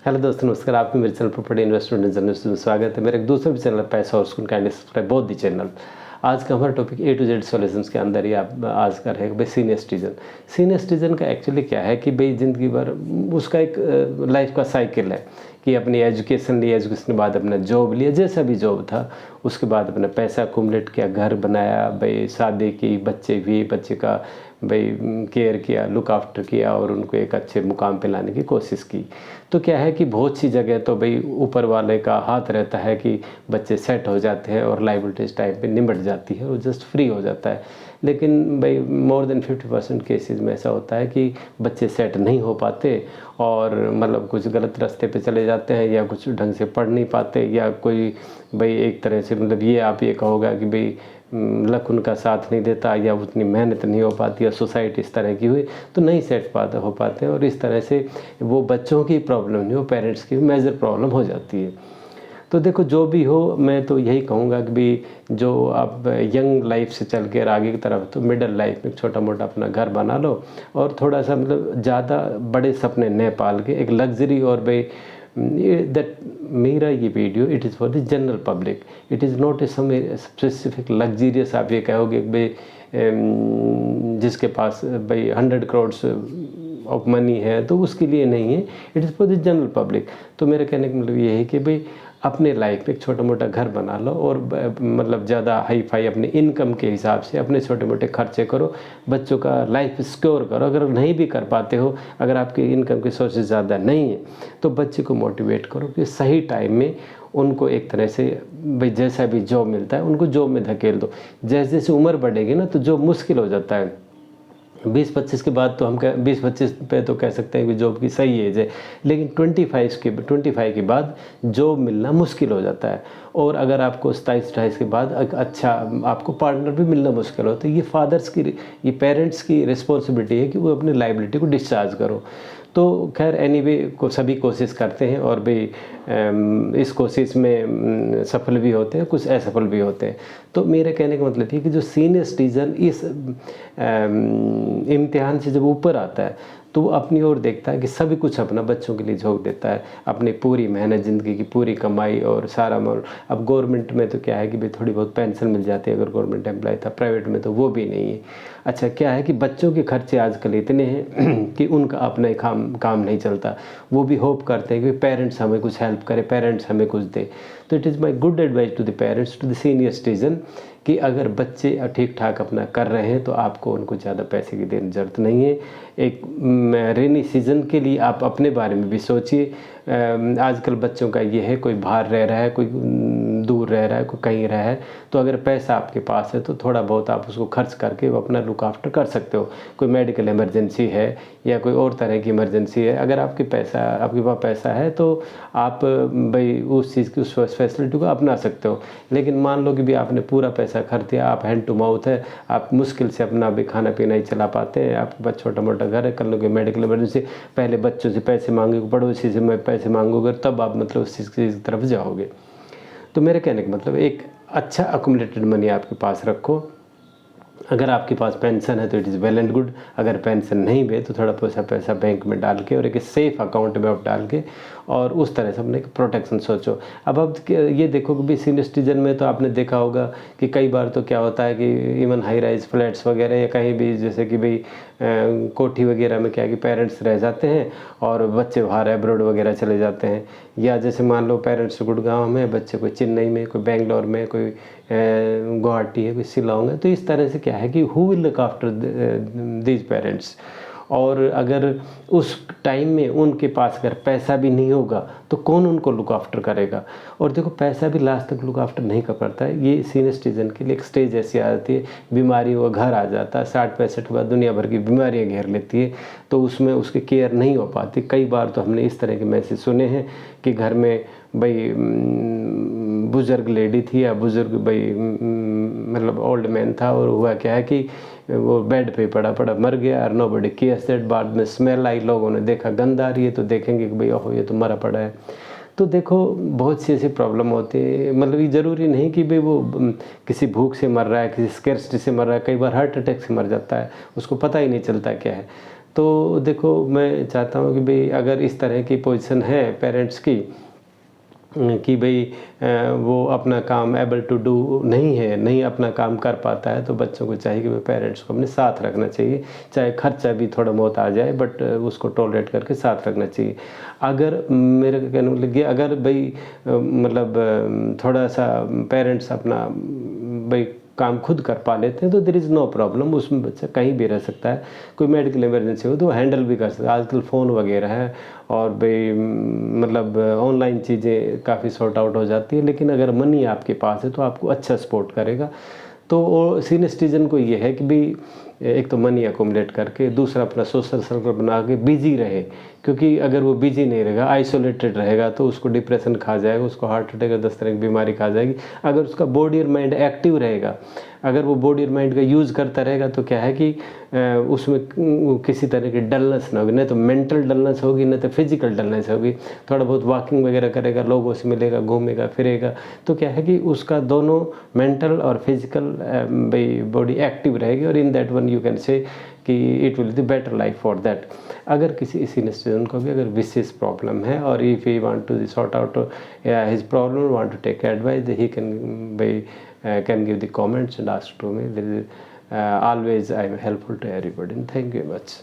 Hello दोस्तों, नमस्कार। आपके मेरे चैनल प्रॉपर्टी इन्वेस्टमेंट जर्नलिस्ट में स्वागत है। मेरे एक दूसरे भी चैनल पैसा और सुकून, kindly subscribe both the channel. आज का हमारा topic A to Z solutions के अंदर ही आप आज का रहेगा भाई सीनियर सिटीजन। सीनियर सिटीजन का एक्चुअली क्या है कि भाई ज़िंदगी भर उसका एक लाइफ का साइकिल है कि अपनी एजुकेशन ली, एजुकेशन के बाद अपना जॉब लिया, जैसा भी जॉब था, उसके बाद अपना पैसा अकुमुलेट किया, घर बनाया, भाई शादी की, बच्चे भी, बच्चे का भाई केयर किया, लुक आफ्टर किया और उनको एक अच्छे मुकाम पे लाने की कोशिश की। तो क्या है कि बहुत सी जगह तो भाई ऊपर वाले का हाथ रहता है कि बच्चे सेट हो जाते हैं और लाइबिलिटीज़ टाइम पे निमट जाती है और जस्ट फ्री हो जाता है। लेकिन भाई मोर देन 50% केसेस में ऐसा होता है कि बच्चे सेट नहीं हो पाते और मतलब कुछ गलत रास्ते पे चले जाते हैं या कुछ ढंग से पढ़ नहीं पाते या कोई भाई एक तरह से मतलब ये आप ये कहोगा कि भाई लक उनका साथ नहीं देता या उतनी मेहनत नहीं हो पाती या सोसाइटी इस तरह की हुई तो नहीं सेट हो पाते हैं और इस तरह से वो बच्चों की प्रॉब्लम नहीं हो, पेरेंट्स की मेजर प्रॉब्लम हो जाती है। तो देखो जो भी हो, मैं तो यही कहूँगा कि भी जो आप यंग लाइफ से चल के आगे की तरफ तो मिडिल लाइफ में छोटा मोटा अपना घर बना लो और थोड़ा सा मतलब ज़्यादा बड़े सपने न पाल के एक लग्जरी और भाई दैट मेरा ये video it is for the general public, it is not a some specific luxurious. आप ये कहोगे भाई जिसके पास भाई 100 करोड़ ऑफ मनी है तो उसके लिए नहीं है, it is for the general public. तो मेरा कहने का मतलब ये है कि भाई अपने लाइफ में एक छोटा मोटा घर बना लो और मतलब ज़्यादा हाई फाई अपने इनकम के हिसाब से अपने छोटे मोटे खर्चे करो, बच्चों का लाइफ सिक्योर करो। अगर नहीं भी कर पाते हो, अगर आपके इनकम के सोर्सेज ज़्यादा नहीं है तो बच्चे को मोटिवेट करो कि सही टाइम में उनको एक तरह से भाई जैसा भी जॉब मिलता है उनको जॉब में धकेल दो। जैसे जैसे उम्र बढ़ेगी ना तो जॉब मुश्किल हो जाता है। 20-25 के बाद तो हम 20-25 पे तो कह सकते हैं कि जॉब की सही एज है, लेकिन 25 के बाद जॉब मिलना मुश्किल हो जाता है और अगर आपको 27-28 के बाद एक अच्छा आपको पार्टनर भी मिलना मुश्किल हो तो ये पेरेंट्स की रिस्पॉन्सिबिलिटी है कि वो अपनी लाइबिलिटी को डिस्चार्ज करो। तो खैर एनीवे को सभी कोशिश करते हैं और भी इस कोशिश में सफल भी होते हैं, कुछ असफल भी होते हैं। तो मेरे कहने का मतलब ये कि जो सीनियर सिटीज़न इस इम्तिहान से जब ऊपर आता है तो वो अपनी ओर देखता है कि सभी कुछ अपना बच्चों के लिए झोंक देता है, अपनी पूरी मेहनत, ज़िंदगी की पूरी कमाई और सारा अमाउंट। अब गवर्नमेंट में तो क्या है कि भाई थोड़ी बहुत पेंशन मिल जाती है अगर गवर्नमेंट एम्प्लॉय था, प्राइवेट में तो वो भी नहीं है। अच्छा क्या है कि बच्चों के खर्चे आजकल इतने हैं कि उनका अपना ही काम नहीं चलता। वो भी होप करते हैं कि पेरेंट्स हमें कुछ हेल्प करे, पेरेंट्स हमें कुछ दे। तो it is my good advice to the parents, to the senior citizen कि अगर बच्चे ठीक ठाक अपना कर रहे हैं तो आपको उनको ज़्यादा पैसे की देने की ज़रूरत नहीं है। एक रेनी सीज़न के लिए आप अपने बारे में भी सोचिए। आजकल बच्चों का ये है, कोई बाहर रह रहा है, कोई दूर रह रहा है, कोई कहीं रहा है, तो अगर पैसा आपके पास है तो थोड़ा बहुत आप उसको खर्च करके वो अपना लुक आफ्टर कर सकते हो। कोई मेडिकल इमरजेंसी है या कोई और तरह की इमरजेंसी है, अगर आपके पास पैसा है तो आप भाई उस चीज़ की उस फैसिलिटी को अपना सकते हो। लेकिन मान लो कि भी आपने पूरा पैसा खर्च दिया, आप हैंड टू माउथ है, आप मुश्किल से अपना भी खाना पीना ही चला पाते हैं, आपके पास छोटा मोटा घर है, कर लोगे मेडिकल इमरजेंसी, पहले बच्चों से पैसे मांगोगे, पड़ोसी से मैं पैसे मांगोगे, तब आप मतलब उस चीज़ की तरफ जाओगे। तो मेरे कहने का मतलब एक अच्छा अकुमुलेटेड मनी आपके पास रखो। अगर आपके पास पेंशन है तो it is well and good, अगर पेंशन नहीं भी है तो थोड़ा पैसा बैंक में डाल के और एक सेफ अकाउंट में आप डाल के और उस तरह से अपने प्रोटेक्शन सोचो। अब आप ये देखो कि भी सीनियर सिटीजन में तो आपने देखा होगा कि कई बार तो क्या होता है कि इवन हाई राइज फ्लैट्स वगैरह या कहीं भी जैसे कि भाई कोठी वगैरह में क्या है कि पेरेंट्स रह जाते हैं और बच्चे बाहर एब्रोड वगैरह चले जाते हैं। या जैसे मान लो पेरेंट्स गुड़गांव में, बच्चे कोई चेन्नई में, कोई बेंगलोर में, कोई गुवाहाटी है, कोई शिलांग है। तो इस तरह से क्या है कि who will look after these parents. और अगर उस टाइम में उनके पास अगर पैसा भी नहीं होगा तो कौन उनको लुक आफ्टर करेगा। और देखो पैसा भी लास्ट तक लुक आफ्टर नहीं कर पाता है। ये सीनियर सिटीजन के लिए एक स्टेज ऐसी आ जाती है, बीमारी वो घर आ जाता है, 60-65 के बाद दुनिया भर की बीमारियां घेर लेती है, तो उसमें उसकी केयर नहीं हो पाती। कई बार तो हमने इस तरह के मैसेज सुने हैं कि घर में भाई बुज़ुर्ग लेडी थी या बुज़ुर्ग भाई मतलब ओल्ड मैन था और हुआ क्या है कि वो बेड पे पड़ा मर गया और नोबडी केयर्स दैट। बाद में स्मेल आई, लोगों ने देखा गंध आ रही है तो देखेंगे कि भाई ओहो ये तो मरा पड़ा है। तो देखो बहुत सी ऐसी प्रॉब्लम होती है। मतलब ये ज़रूरी नहीं कि भाई वो किसी भूख से मर रहा है, किसी स्कैर्सिटी से मर रहा है, कई बार हार्ट अटैक से मर जाता है, उसको पता ही नहीं चलता क्या है। तो देखो मैं चाहता हूँ कि भाई अगर इस तरह की पोजीशन है पेरेंट्स की कि भाई वो अपना काम एबल टू डू नहीं है, नहीं अपना काम कर पाता है, तो बच्चों को चाहिए कि भाई पेरेंट्स को अपने साथ रखना चाहिए, चाहे खर्चा भी थोड़ा बहुत आ जाए बट उसको टॉलरेट करके साथ रखना चाहिए। अगर मेरे को कहने लगे अगर भाई मतलब थोड़ा सा पेरेंट्स अपना भाई काम खुद कर पा लेते हैं तो देयर इज़ नो प्रॉब्लम, उसमें बच्चा कहीं भी रह सकता है। कोई मेडिकल इमरजेंसी हो तो वो हैंडल भी कर सकता है, आजकल फ़ोन वगैरह है और भाई मतलब ऑनलाइन चीज़ें काफ़ी सॉर्ट आउट हो जाती है। लेकिन अगर मनी आपके पास है तो आपको अच्छा सपोर्ट करेगा। तो सीनियर सिटीजन को ये है कि भी एक तो मनी अकोमोडेट करके, दूसरा अपना सोशल सर्कल बना के बिजी रहे, क्योंकि अगर वो बिजी नहीं रहेगा, आइसोलेटेड रहेगा तो उसको डिप्रेशन खा जाएगा, उसको हार्ट अटैक या 10 तरह की बीमारी खा जाएगी। अगर उसका बॉडी और माइंड एक्टिव रहेगा, अगर वो बॉडी और माइंड का यूज़ करता रहेगा तो क्या है कि उसमें किसी तरह की डलनेस ना होगी, नहीं तो मेंटल डलनेस होगी, नहीं तो फिजिकल डलनेस होगी। थोड़ा बहुत वॉकिंग वगैरह करेगा, लोगों से मिलेगा, घूमेगा फिरेगा, तो क्या है कि उसका दोनों मेंटल और फिजिकल भाई बॉडी एक्टिव रहेगी, और in that one you can say कि it will the better life for that. अगर किसी सीनियर सिटीजन को भी अगर विशेष प्रॉब्लम है और if he want to sort out his problem, want to take advice, he can भाई can give the comments and ask to me. There is always I am helpful to everybody. And thank you very much.